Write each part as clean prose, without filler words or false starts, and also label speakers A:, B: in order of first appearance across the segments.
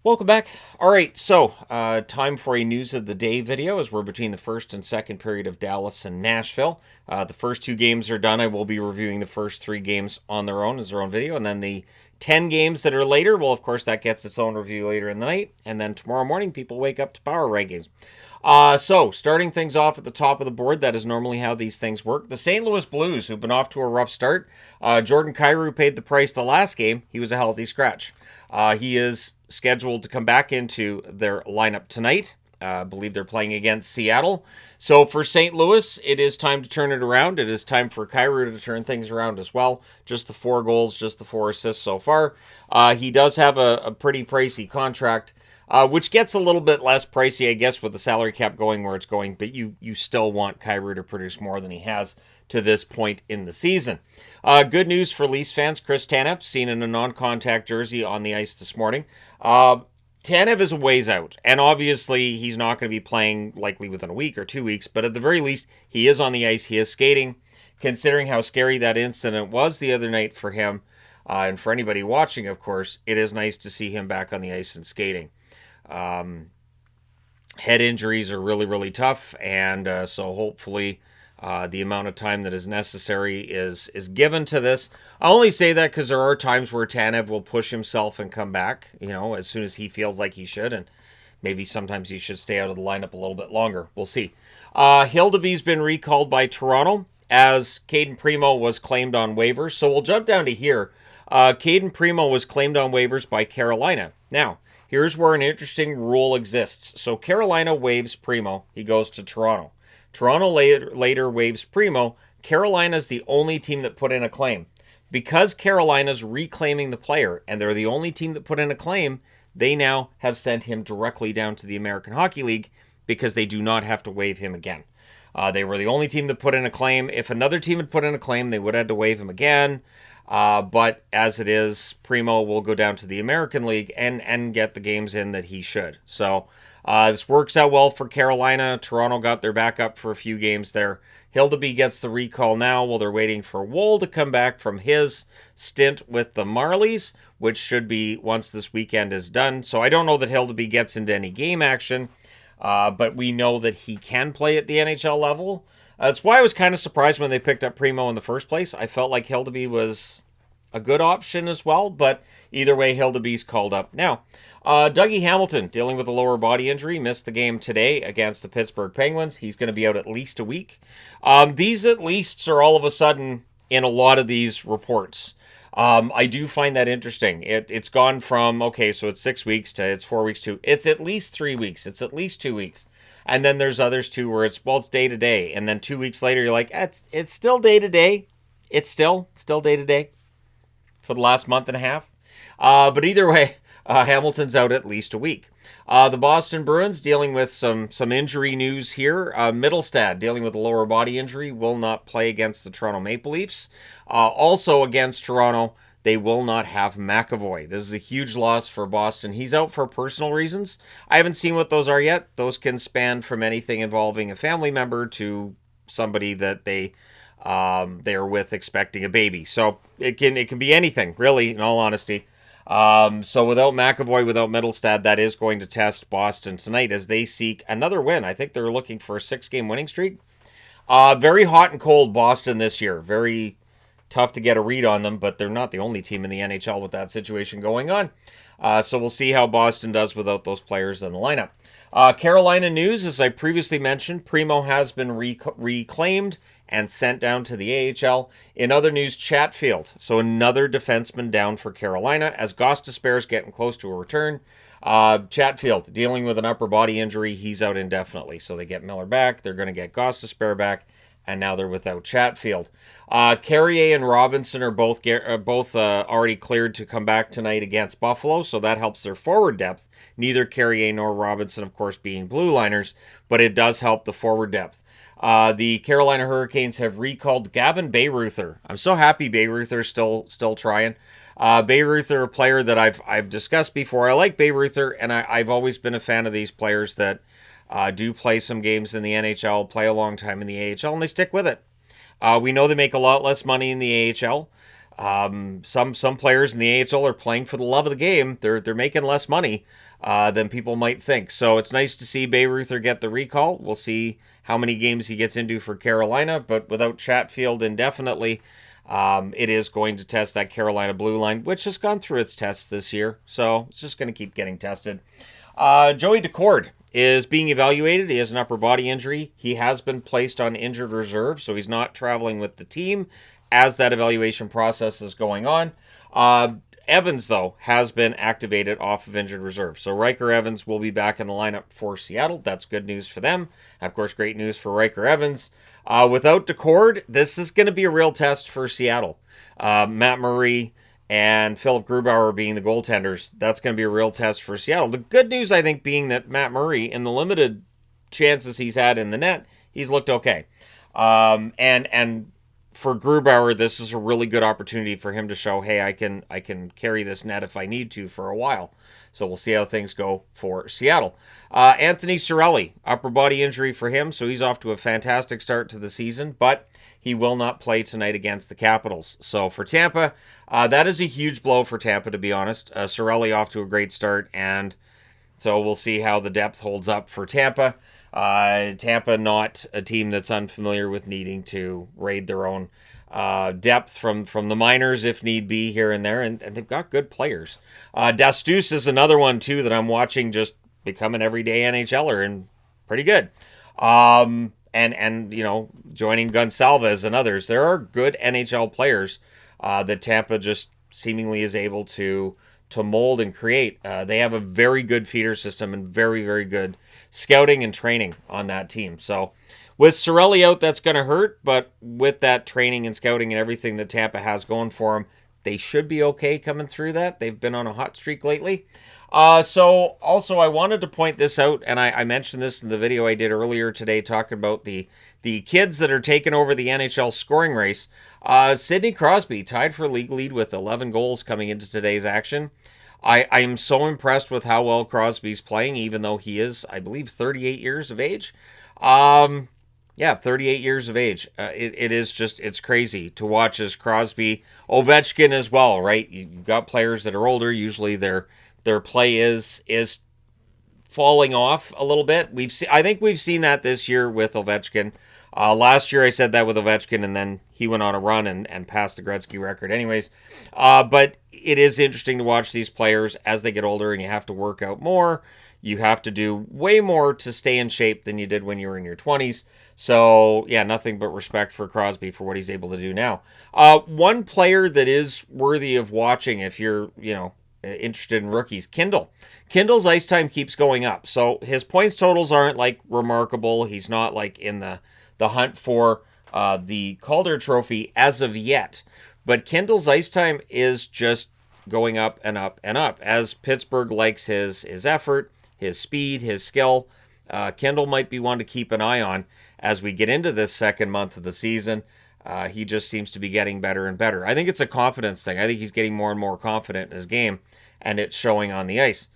A: Welcome back. All right, so time for a news of the day video as we're between the first and second period of Dallas and Nashville. The first two games are done. I will be reviewing the first three games on their own as their own video, and then the 10 games that are later, well, of course, that gets its own review later in the night, and then tomorrow morning, people wake up to power rankings. So, starting things off at the top of the board, that is normally how these things work. The St. Louis Blues, who've been off to a rough start. Jordan Kyrou paid the price the last game. He was a healthy scratch. He is scheduled to come back into their lineup tonight. I believe they're playing against Seattle. So for St. Louis, it is time to turn it around. It is time for Kyrou to turn things around as well. Just the 4 goals, just the 4 assists so far. He does have a pretty pricey contract, which gets a little bit less pricey, I guess, with the salary cap going where it's going. But you still want Kyrou to produce more than he has to this point in the season. Good news for Leafs fans. Chris Tanev, seen in a non-contact jersey on the ice this morning. Tanev is a ways out, and obviously he's not going to be playing likely within a week or 2 weeks, but at the very least, he is on the ice, he is skating. Considering how scary that incident was the other night for him, and for anybody watching, of course, it is nice to see him back on the ice and skating. Head injuries are really, really tough, and so hopefully the amount of time that is necessary is given to this. I only say that because there are times where Tanev will push himself and come back, as soon as he feels like he should, and maybe sometimes he should stay out of the lineup a little bit longer. We'll see. Hildeby's been recalled by Toronto as Caden Primo was claimed on waivers. So we'll jump down to here. Caden Primo was claimed on waivers by Carolina. Now, here's where an interesting rule exists. So Carolina waives Primo. He goes to Toronto. Toronto later waives Primo. Carolina's the only team that put in a claim. Because Carolina's reclaiming the player, and they're the only team that put in a claim, they now have sent him directly down to the American Hockey League because they do not have to waive him again. They were the only team that put in a claim. If another team had put in a claim, they would have had to waive him again. But as it is, Primo will go down to the American League and get the games in that he should. So this works out well for Carolina. Toronto got their backup for a few games there. Hildeby gets the recall now while they're waiting for Woll to come back from his stint with the Marlies, which should be once this weekend is done. So I don't know that Hildeby gets into any game action, but we know that he can play at the NHL level. That's why I was kind of surprised when they picked up Primo in the first place. I felt like Hildeby was a good option as well, but either way, Hildeby's called up. Now, Dougie Hamilton, dealing with a lower body injury, missed the game today against the Pittsburgh Penguins. He's going to be out at least a week. These at leasts are all of a sudden in a lot of these reports. I do find that interesting. It's gone from, okay, so it's 6 weeks to it's 4 weeks to it's at least 3 weeks. It's at least 2 weeks. And then there's others too where it's day to day. And then 2 weeks later, you're like, it's still day to day. It's still day to day for the last month and a half. But either way, Hamilton's out at least a week. The Boston Bruins dealing with some injury news here. Mittelstadt dealing with a lower body injury will not play against the Toronto Maple Leafs. Also against Toronto, they will not have McAvoy. This is a huge loss for Boston. He's out for personal reasons. I haven't seen what those are yet. Those can span from anything involving a family member to somebody that they are with expecting a baby. So it can be anything, really, in all honesty. So without McAvoy, without Mittelstadt, that is going to test Boston tonight as they seek another win. I think they're looking for a 6-game winning streak. Very hot and cold Boston this year. Very tough to get a read on them, but they're not the only team in the NHL with that situation going on. So we'll see how Boston does without those players in the lineup. Carolina news, as I previously mentioned, Primo has been reclaimed and sent down to the AHL. In other news, Chatfield, so another defenseman down for Carolina as Gostisbehere is getting close to a return. Chatfield dealing with an upper body injury. He's out indefinitely. So they get Miller back. They're going to get Gostisbehere back. And now they're without Chatfield. Carrier and Robinson are both already cleared to come back tonight against Buffalo, so that helps their forward depth. Neither Carrier nor Robinson, of course, being blue liners, but it does help the forward depth. The Carolina Hurricanes have recalled Gavin Bayreuther. I'm so happy Bayreuther's still trying. Bayreuther, a player that I've discussed before. I like Bayreuther, and I've always been a fan of these players that do play some games in the NHL, play a long time in the AHL, and they stick with it. We know they make a lot less money in the AHL. Some players in the AHL are playing for the love of the game. They're making less money than people might think. So it's nice to see Bayreuther get the recall. We'll see how many games he gets into for Carolina, but without Chatfield indefinitely, it is going to test that Carolina blue line, which has gone through its tests this year. So it's just going to keep getting tested. Joey Decord is being evaluated. He has an upper body injury. He has been placed on injured reserve, so he's not traveling with the team as that evaluation process is going on. Evans, though, has been activated off of injured reserve. So Riker Evans will be back in the lineup for Seattle. That's good news for them. Of course, great news for Riker Evans. Without Decord, this is going to be a real test for Seattle. Matt Murray and Philip Grubauer being the goaltenders, that's going to be a real test for Seattle. The good news, I think, being that Matt Murray, in the limited chances he's had in the net, he's looked okay. And for Grubauer, this is a really good opportunity for him to show, hey, I can carry this net if I need to for a while. So we'll see how things go for Seattle. Anthony Cirelli, upper body injury for him, so he's off to a fantastic start to the season, but he will not play tonight against the Capitals. So for Tampa, that is a huge blow for Tampa, to be honest. Cirelli off to a great start, and so we'll see how the depth holds up for Tampa. Tampa, not a team that's unfamiliar with needing to raid their own depth from the minors if need be here and there, and they've got good players. Dastus is another one, too, that I'm watching just become an everyday NHLer and pretty good. And you know, joining Gonsalves and others, there are good NHL players that Tampa just seemingly is able to mold and create. They have a very good feeder system and very, very good scouting and training on that team. So with Cirelli out, that's going to hurt, but with that training and scouting and everything that Tampa has going for them, they should be okay coming through that. They've been on a hot streak lately. So also I wanted to point this out, and I mentioned this in the video I did earlier today talking about the kids that are taking over the NHL scoring race. Sidney Crosby tied for league lead with 11 goals coming into today's action. I am so impressed with how well Crosby's playing, even though he is, I believe, 38 years of age. 38 years of age. It is just, it's crazy to watch as Crosby, Ovechkin as well, right? You've got players that are older. Usually their play is falling off a little bit. I think we've seen that this year with Ovechkin. Last year I said that with Ovechkin, and then he went on a run and passed the Gretzky record anyways. But it is interesting to watch these players as they get older, and you have to work out more. You have to do way more to stay in shape than you did when you were in your 20s. So, yeah, nothing but respect for Crosby for what he's able to do now. One player that is worthy of watching if you're, interested in rookies, Kindle. Kindle's ice time keeps going up. So his points totals aren't like remarkable. He's not like in the hunt for the Calder Trophy as of yet. But Kindle's ice time is just going up and up and up as Pittsburgh likes his effort, his speed, his skill. Kindle might be one to keep an eye on as we get into this second month of the season. He just seems to be getting better and better. I think it's a confidence thing. I think he's getting more and more confident in his game, and it's showing on the ice.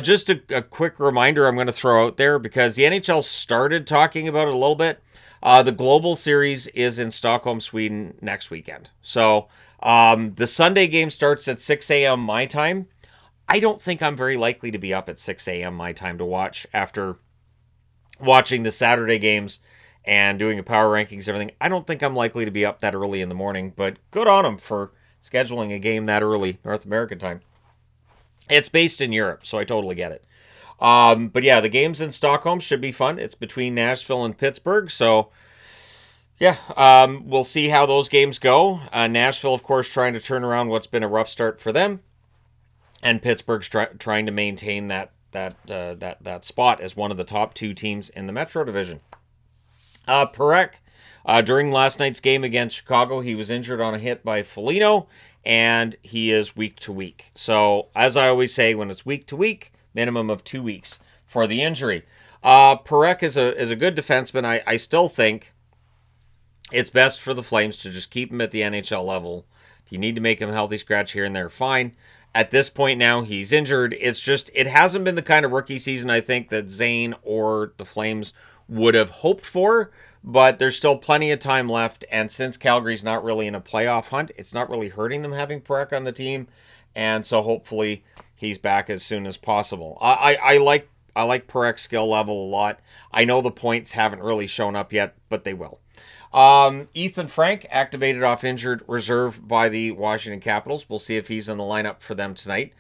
A: Just a quick reminder I'm going to throw out there, because the NHL started talking about it a little bit. The Global Series is in Stockholm, Sweden next weekend. So the Sunday game starts at 6 a.m. my time. I don't think I'm very likely to be up at 6 a.m. my time to watch after watching the Saturday games and doing a power rankings and everything. I don't think I'm likely to be up that early in the morning, but good on them for scheduling a game that early, North American time. It's based in Europe, so I totally get it. But yeah, the games in Stockholm should be fun. It's between Nashville and Pittsburgh, so yeah, we'll see how those games go. Nashville, of course, trying to turn around what's been a rough start for them, and Pittsburgh's trying to maintain that spot as one of the top two teams in the Metro Division. Parekh, during last night's game against Chicago, he was injured on a hit by Foligno, and he is week to week. So, as I always say, when it's week to week, minimum of 2 weeks for the injury. Parekh is a good defenseman. I still think it's best for the Flames to just keep him at the NHL level. If you need to make him healthy scratch here and there, fine. At this point now, he's injured. It's just, it hasn't been the kind of rookie season I think that Zane or the Flames would have hoped for, but there's still plenty of time left. And since Calgary's not really in a playoff hunt, it's not really hurting them having Parekh on the team. And so hopefully he's back as soon as possible. I like Parex's skill level a lot. I know the points haven't really shown up yet, but they will. Ethan Frank activated off injured reserve by the Washington Capitals. We'll see if he's in the lineup for them tonight.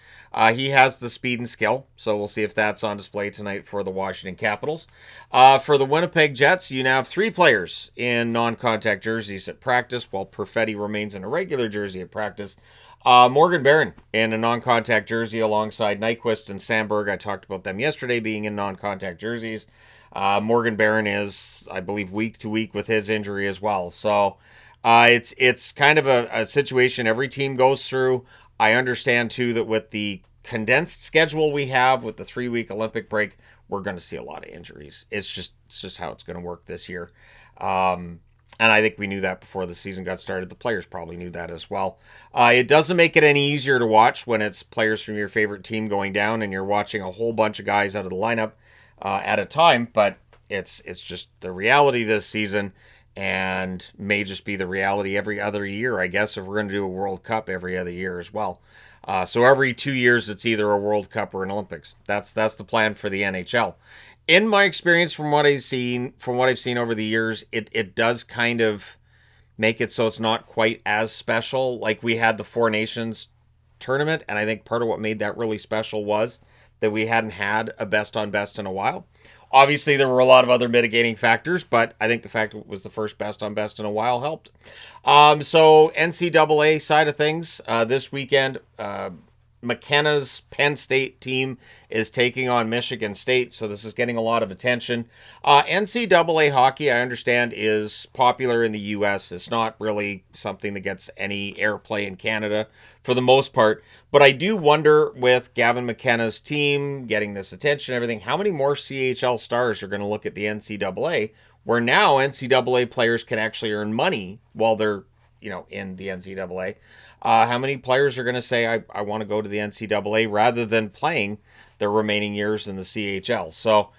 A: He has the speed and skill, so we'll see if that's on display tonight for the Washington Capitals. For the Winnipeg Jets, you now have 3 players in non-contact jerseys at practice, while Perfetti remains in a regular jersey at practice. Morgan Barron in a non-contact jersey alongside Nyquist and Sandberg. I talked about them yesterday being in non-contact jerseys. Morgan Barron is, I believe, week to week with his injury as well. So it's kind of a situation every team goes through. I understand, too, that with the condensed schedule we have with the 3-week Olympic break, we're going to see a lot of injuries. It's just how it's going to work this year. And I think we knew that before the season got started. The players probably knew that as well. It doesn't make it any easier to watch when it's players from your favorite team going down and you're watching a whole bunch of guys out of the lineup at a time. But it's just the reality this season, and may just be the reality every other year, I guess, if we're going to do a World Cup every other year as well. So every 2 years, it's either a World Cup or an Olympics. That's the plan for the NHL. In my experience, from what I've seen over the years, it does kind of make it so it's not quite as special. Like, we had the Four Nations tournament, and I think part of what made that really special was that we hadn't had a best-on-best in a while. Obviously, there were a lot of other mitigating factors, but I think the fact it was the first best-on-best in a while helped. So NCAA side of things, this weekend, McKenna's Penn State team is taking on Michigan State, so this is getting a lot of attention. NCAA hockey, I understand, is popular in the U.S. It's not really something that gets any airplay in Canada for the most part, but I do wonder, with Gavin McKenna's team getting this attention and everything, how many more CHL stars are going to look at the NCAA, where now NCAA players can actually earn money while they're in the NCAA. How many players are going to say, I want to go to the NCAA rather than playing their remaining years in the CHL? So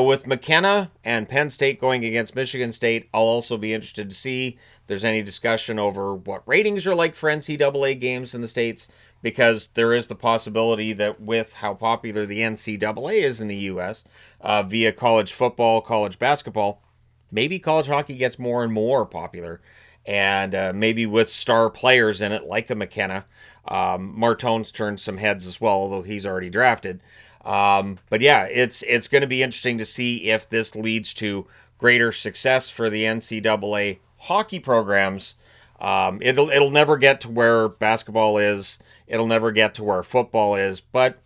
A: with McKenna and Penn State going against Michigan State, I'll also be interested to see if there's any discussion over what ratings are like for NCAA games in the States, because there is the possibility that with how popular the NCAA is in the U.S. Via college football, college basketball, maybe college hockey gets more and more popular. And maybe with star players in it, like a McKenna. Martone's turned some heads as well, although he's already drafted. But yeah, it's going to be interesting to see if this leads to greater success for the NCAA hockey programs. It'll never get to where basketball is. It'll never get to where football is. But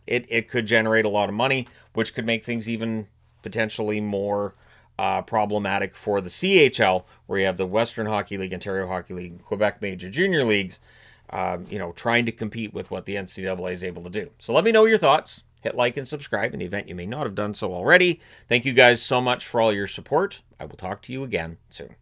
A: it could generate a lot of money, which could make things even potentially more problematic for the CHL, where you have the Western Hockey League, Ontario Hockey League, Quebec Major Junior Leagues, trying to compete with what the NCAA is able to do. So let me know your thoughts. Hit like and subscribe in the event you may not have done so already. Thank you guys so much for all your support. I will talk to you again soon.